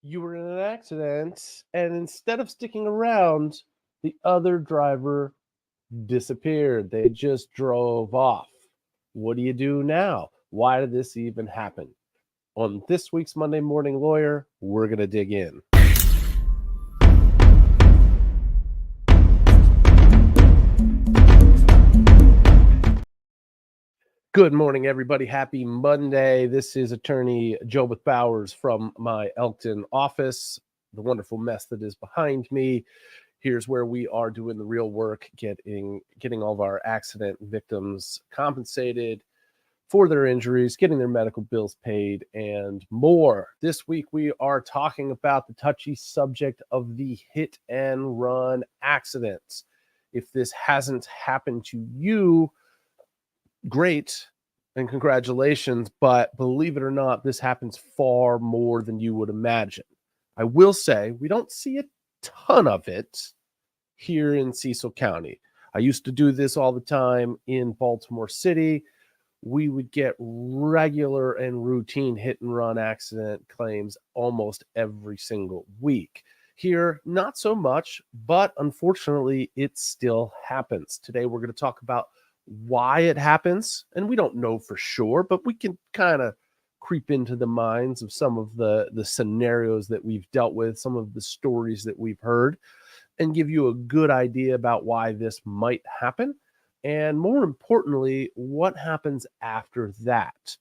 You were in an accident, and instead of sticking around, the other driver disappeared. They just drove off. What do you do now? Why did this even happen? On this week's Monday Morning Lawyer, we're going to dig in. Good morning, everybody. Happy Monday. This is attorney Jobeth Bowers from my Elkton office. The wonderful mess that is behind me. Here's where we are doing the real work, getting all of our accident victims compensated for their injuries, getting their medical bills paid, and more. This week, we are talking about the touchy subject of the hit and run accidents. If this hasn't happened to you, great and congratulations, but believe it or not, this happens far more than you would imagine. I will say we don't see a ton of it here in Cecil County. I used to do this all the time in Baltimore City. We would get regular and routine hit and run accident claims almost every single week. Here, not so much, but unfortunately, it still happens. Today, we're going to talk about why it happens, and we don't know for sure, but we can kind of creep into the minds of some of the scenarios that we've dealt with, some of the stories that we've heard, and give you a good idea about why this might happen, and more importantly, what happens after that.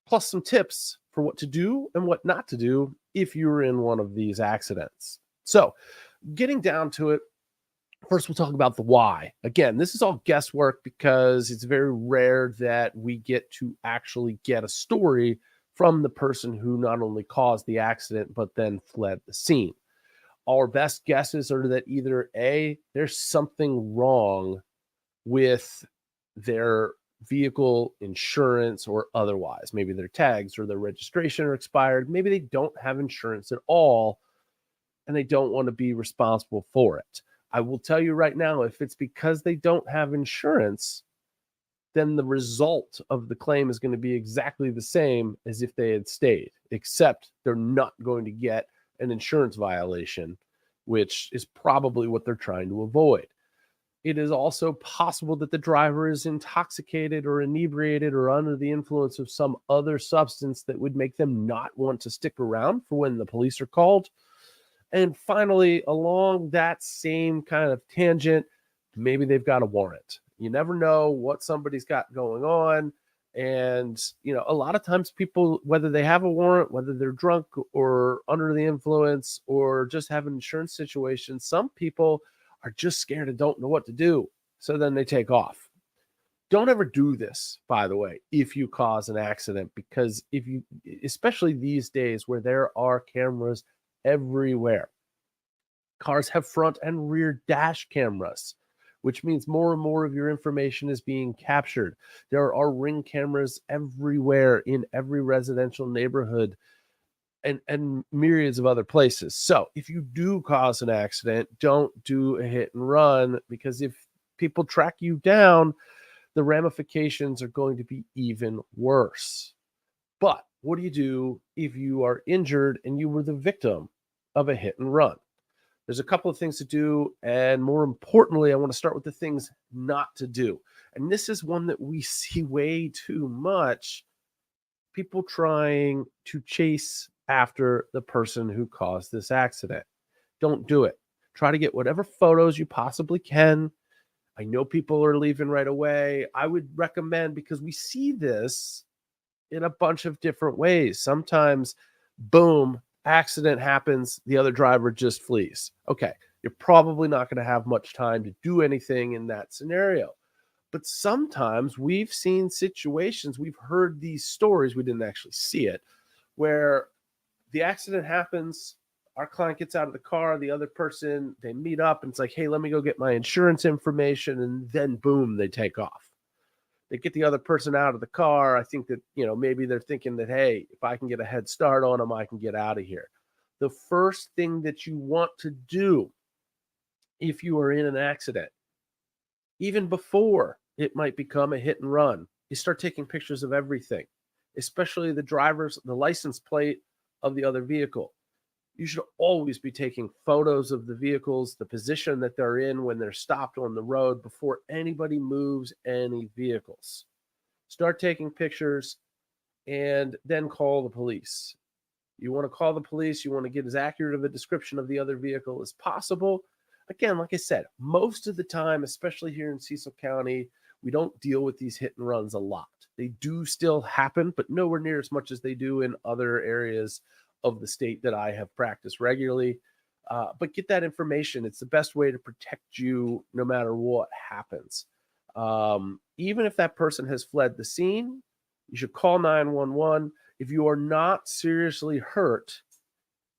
Plus some tips for what to do and what not to do if you're in one of these accidents. So, getting down to it, first, we'll talk about the why. Again, this is all guesswork because it's very rare that we get to actually get a story from the person who not only caused the accident, but then fled the scene. Our best guesses are that either A, there's something wrong with their vehicle insurance or otherwise. Maybe their tags or their registration are expired. Maybe they don't have insurance at all and they don't want to be responsible for it. I will tell you right now, if it's because they don't have insurance, then the result of the claim is going to be exactly the same as if they had stayed, except they're not going to get an insurance violation, which is probably what they're trying to avoid. It is also possible that the driver is intoxicated or inebriated or under the influence of some other substance that would make them not want to stick around for when the police are called. And finally, along that same kind of tangent, maybe they've got a warrant. You never know what somebody's got going on. And, a lot of times people, whether they have a warrant, whether they're drunk or under the influence or just have an insurance situation, some people are just scared and don't know what to do. So then they take off. Don't ever do this, by the way, if you cause an accident, because especially these days where there are cameras everywhere. Cars have front and rear dash cameras, which means more and more of your information is being captured. There are ring cameras everywhere in every residential neighborhood and myriads of other places. So if you do cause an accident, don't do a hit and run, because if people track you down, the ramifications are going to be even worse. But what do you do if you are injured and you were the victim of a hit and run? There's a couple of things to do, and more importantly, I want to start with the things not to do. And this is one that we see way too much. People trying to chase after the person who caused this accident. Don't do it. Try to get whatever photos you possibly can. I know people are leaving right away. I would recommend, because we see this in a bunch of different ways. Sometimes, boom, accident happens, the other driver just flees. Okay, you're probably not going to have much time to do anything in that scenario. But sometimes we've seen situations, we've heard these stories, we didn't actually see it, where the accident happens, our client gets out of the car, the other person, they meet up, and it's like, hey, let me go get my insurance information, and then boom, they take off. They get the other person out of the car. I think that, maybe they're thinking that, hey, if I can get a head start on them, I can get out of here. The first thing that you want to do if you are in an accident, even before it might become a hit and run, is start taking pictures of everything, especially the license plate of the other vehicle. You should always be taking photos of the vehicles, the position that they're in when they're stopped on the road before anybody moves any vehicles. Start taking pictures and then call the police. You want to call the police, you want to get as accurate of a description of the other vehicle as possible. Again, like I said, most of the time, especially here in Cecil County, we don't deal with these hit and runs a lot. They do still happen, but nowhere near as much as they do in other areas of the state that I have practiced regularly. But get that information. It's the best way to protect you no matter what happens. Even if that person has fled the scene, you should call 911. If you are not seriously hurt,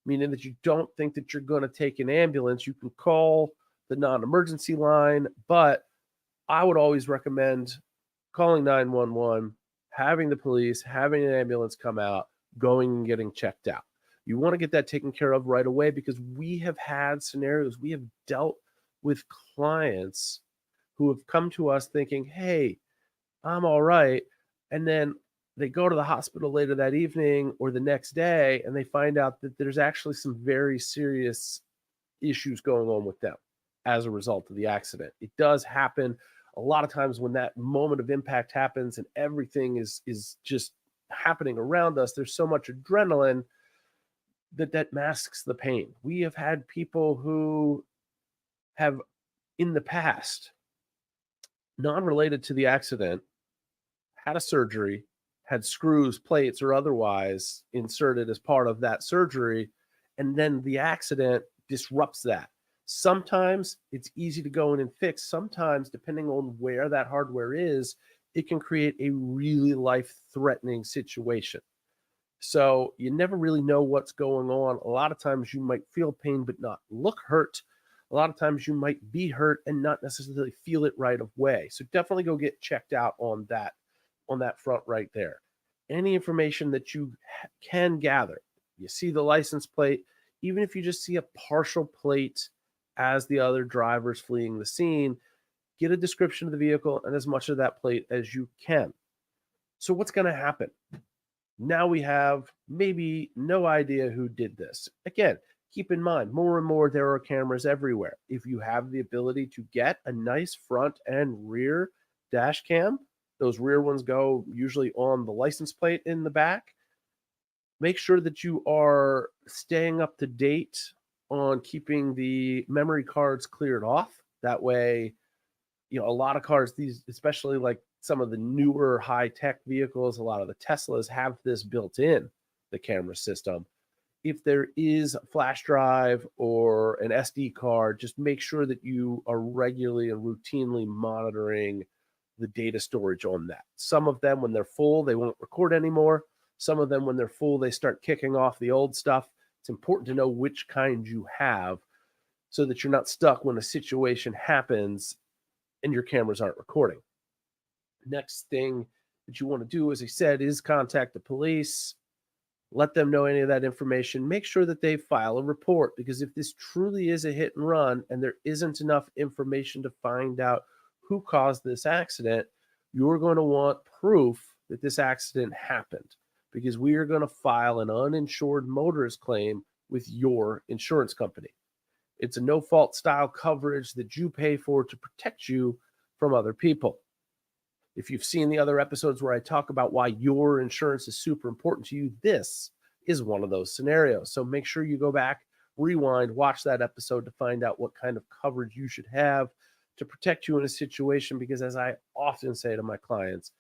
meaning that you don't think that you're going to take an ambulance, you can call the non-emergency line, but I would always recommend calling 911, having the police, having an ambulance come out, going and getting checked out. You want to get that taken care of right away because we have had scenarios, we have dealt with clients who have come to us thinking, hey, I'm all right. And then they go to the hospital later that evening or the next day and they find out that there's actually some very serious issues going on with them as a result of the accident. It does happen a lot of times when that moment of impact happens and everything is just happening around us. There's so much adrenaline that masks the pain. We have had people who have in the past, non-related to the accident, had a surgery, had screws, plates, or otherwise inserted as part of that surgery, and then the accident disrupts that. Sometimes it's easy to go in and fix. Sometimes, depending on where that hardware is, it can create a really life-threatening situation. So you never really know what's going on. A lot of times you might feel pain but not look hurt. A lot of times you might be hurt and not necessarily feel it right away. So definitely go get checked out on that front right there. Any information that you can gather, you see the license plate, even if you just see a partial plate as the other driver's fleeing the scene, get a description of the vehicle and as much of that plate as you can. So what's going to happen? Now we have maybe no idea who did this. Again, keep in mind, more and more there are cameras everywhere. If you have the ability to get a nice front and rear dash cam, those rear ones go usually on the license plate in the back. Make sure that you are staying up to date on keeping the memory cards cleared off. That way, a lot of cars, these, especially like some of the newer high-tech vehicles, a lot of the Teslas have this built in, the camera system. If there is a flash drive or an SD card, just make sure that you are regularly and routinely monitoring the data storage on that. Some of them, when they're full, they won't record anymore. Some of them, when they're full, they start kicking off the old stuff. It's important to know which kind you have so that you're not stuck when a situation happens and your cameras aren't recording. Next thing that you want to do, as I said, is contact the police. Let them know any of that information. Make sure that they file a report, because if this truly is a hit and run and there isn't enough information to find out who caused this accident, you're going to want proof that this accident happened, because we are going to file an uninsured motorist claim with your insurance company. It's a no-fault style coverage that you pay for to protect you from other people. If you've seen the other episodes where I talk about why your insurance is super important to you, this is one of those scenarios. So make sure you go back, rewind, watch that episode to find out what kind of coverage you should have to protect you in a situation, because as I often say to my clients,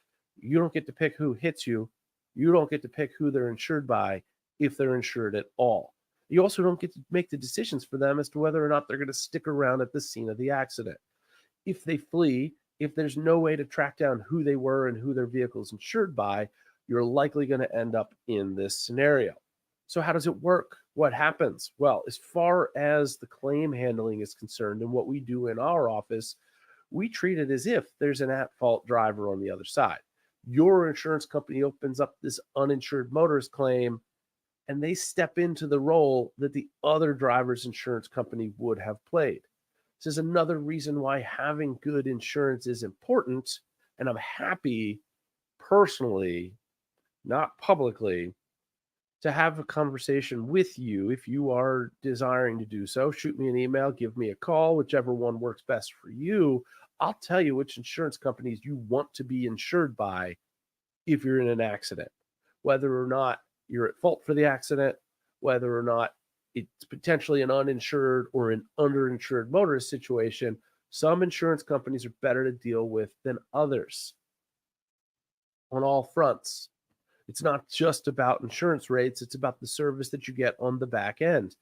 you don't get to pick who hits you. You don't get to pick who they're insured by, if they're insured at all. You also don't get to make the decisions for them as to whether or not they're going to stick around at the scene of the accident. If they flee, if there's no way to track down who they were and who their vehicle is insured by, you're likely going to end up in this scenario. So how does it work? What happens? Well, as far as the claim handling is concerned and what we do in our office, we treat it as if there's an at-fault driver on the other side. Your insurance company opens up this uninsured motorist claim, and they step into the role that the other driver's insurance company would have played. This is another reason why having good insurance is important, and I'm happy personally, not publicly, to have a conversation with you. If you are desiring to do so, shoot me an email, give me a call, whichever one works best for you. I'll tell you which insurance companies you want to be insured by if you're in an accident, whether or not you're at fault for the accident, whether or not it's potentially an uninsured or an underinsured motorist situation. Some insurance companies are better to deal with than others on all fronts. It's not just about insurance rates, it's about the service that you get on the back end.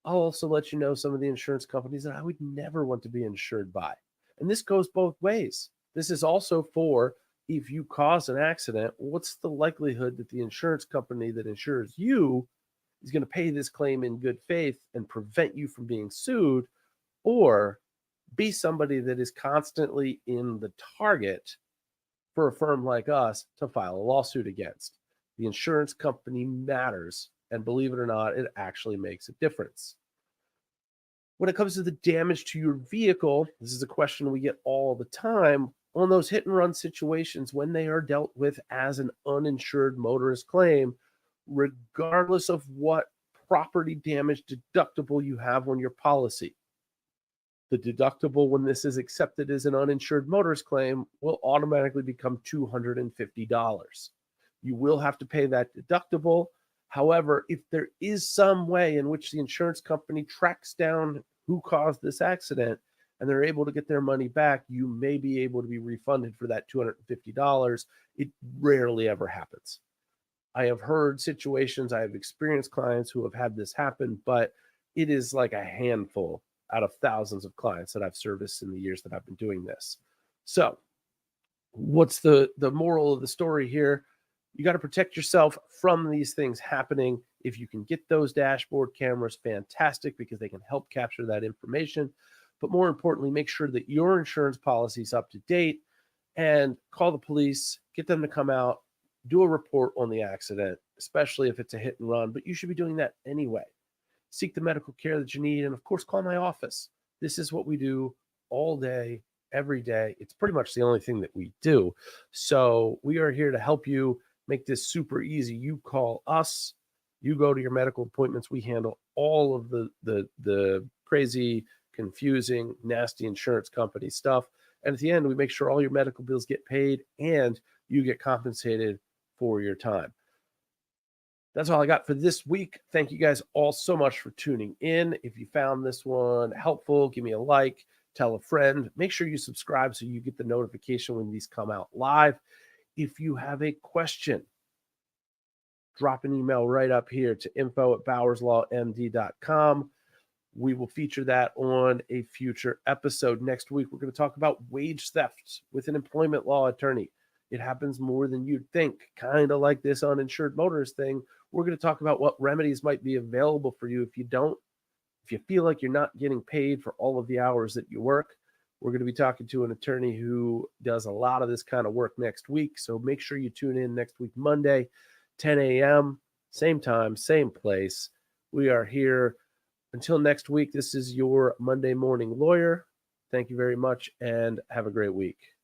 I'll also let you know some of the insurance companies that I would never want to be insured by. And this goes both ways. This is also for if you cause an accident, what's the likelihood that the insurance company that insures you is going to pay this claim in good faith and prevent you from being sued, or be somebody that is constantly in the target for a firm like us to file a lawsuit against. The insurance company matters, and believe it or not, it actually makes a difference. When it comes to the damage to your vehicle, this is a question we get all the time on those hit and run situations when they are dealt with as an uninsured motorist claim, regardless of what property damage deductible you have on your policy. The deductible, when this is accepted as an uninsured motorist claim, will automatically become $250. You will have to pay that deductible. However, if there is some way in which the insurance company tracks down who caused this accident and they're able to get their money back, you may be able to be refunded for that $250. It rarely ever happens. I have heard situations, I have experienced clients who have had this happen, but it is like a handful out of thousands of clients that I've serviced in the years that I've been doing this. So what's the moral of the story here? You got to protect yourself from these things happening. If you can get those dashboard cameras, fantastic, because they can help capture that information. But more importantly, make sure that your insurance policy is up to date and call the police, get them to come out, do a report on the accident, especially if it's a hit and run. But you should be doing that anyway. Seek the medical care that you need. And of course, call my office. This is what we do all day, every day. It's pretty much the only thing that we do. So we are here to help you make this super easy. You call us, you go to your medical appointments. We handle all of the crazy, confusing, nasty insurance company stuff. And at the end, we make sure all your medical bills get paid and you get compensated for your time. That's all I got for this week. Thank you guys all so much for tuning in. If you found this one helpful, give me a like, tell a friend. Make sure you subscribe so you get the notification when these come out live. If you have a question, drop an email right up here to info@bowerslawmd.com. We will feature that on a future episode. Next week, we're going to talk about wage theft with an employment law attorney. It happens more than you'd think, kind of like this uninsured motorist thing. We're going to talk about what remedies might be available for you if you feel like you're not getting paid for all of the hours that you work. We're going to be talking to an attorney who does a lot of this kind of work next week. So make sure you tune in next week, Monday, 10 a.m., same time, same place. We are here. Until next week, this is your Monday Morning Lawyer. Thank you very much and have a great week.